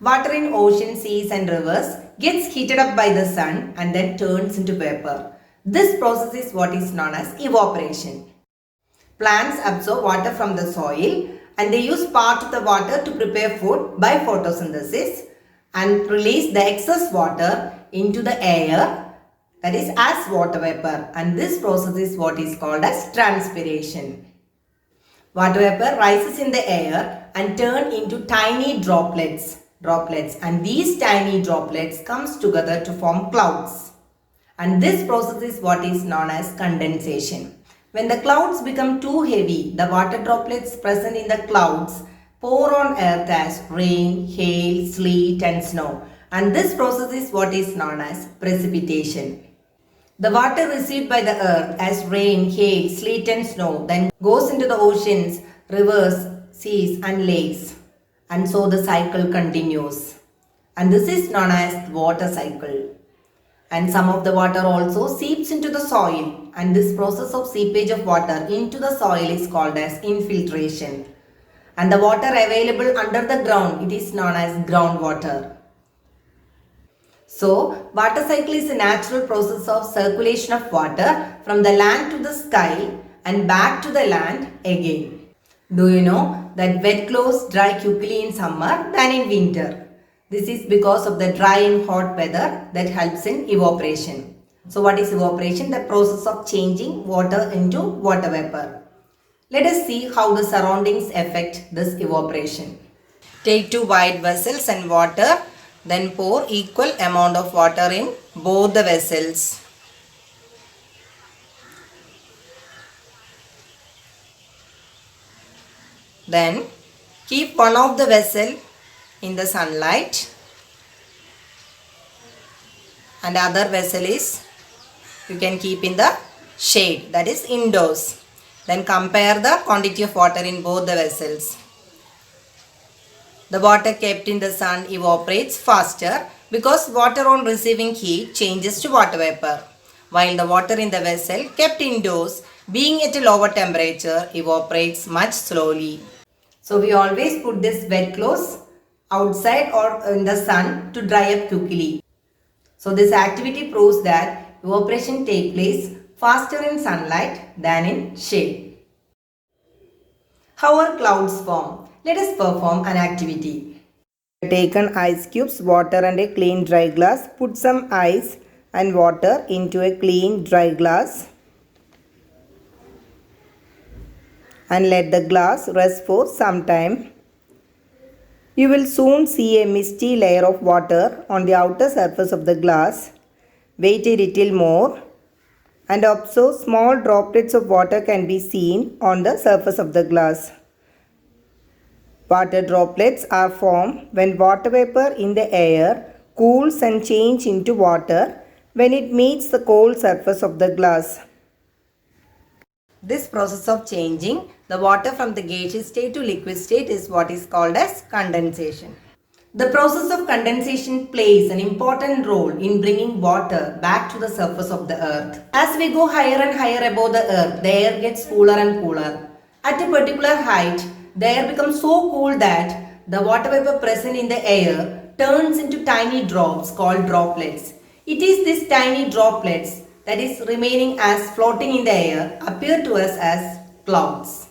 Water in oceans, seas and rivers gets heated up by the sun and then turns into vapor. This process is what is known as evaporation. Plants absorb water from the soil and they use part of the water to prepare food by photosynthesis and release the excess water into the air, that is as water vapor, and this process is what is called as transpiration. Water vapor rises in the air and turn into tiny droplets and these tiny droplets comes together to form clouds. And this process is what is known as condensation. When the clouds become too heavy, the water droplets present in the clouds pour on earth as rain, hail, sleet and snow. And this process is what is known as precipitation. The water received by the earth as rain, hail, sleet and snow then goes into the oceans, rivers, seas and lakes. And so the cycle continues. And this is known as water cycle. And some of the water also seeps into the soil, and this process of seepage of water into the soil is called as infiltration. And the water available under the ground, it is known as groundwater. So, water cycle is a natural process of circulation of water from the land to the sky and back to the land again. Do you know that wet clothes dry quickly in summer than in winter? This is because of the dry and hot weather that helps in evaporation. So what is evaporation? The process of changing water into water vapor. Let us see how the surroundings affect this evaporation. Take 2 wide vessels and water, then pour equal amount of water in both the vessels. Then keep one of the vessel in the sunlight and the other vessel is you can keep in the shade, that is indoors. Then compare the quantity of water in both the vessels. The water kept in the sun evaporates faster because water on receiving heat changes to water vapor, while the water in the vessel kept indoors being at a lower temperature evaporates much slowly. So we always put this wet clothes outside or in the sun to dry up quickly. So this activity proves that evaporation takes place faster in sunlight than in shade. How are clouds formed? Let us perform an activity. Taken ice cubes, water and a clean dry glass. Put some ice and water into a clean dry glass and let the glass rest for some time. You will soon see a misty layer of water on the outer surface of the glass. Wait a little more and observe small droplets of water can be seen on the surface of the glass. Water droplets are formed when water vapor in the air cools and changes into water when it meets the cold surface of the glass. This process of changing the water from the gaseous state to liquid state is what is called as condensation. The process of condensation plays an important role in bringing water back to the surface of the earth. As we go higher and higher above the earth, the air gets cooler and cooler. At a particular height, the air becomes so cool that the water vapor present in the air turns into tiny drops called droplets. It is these tiny droplets that is remaining as floating in the air appear to us as clouds.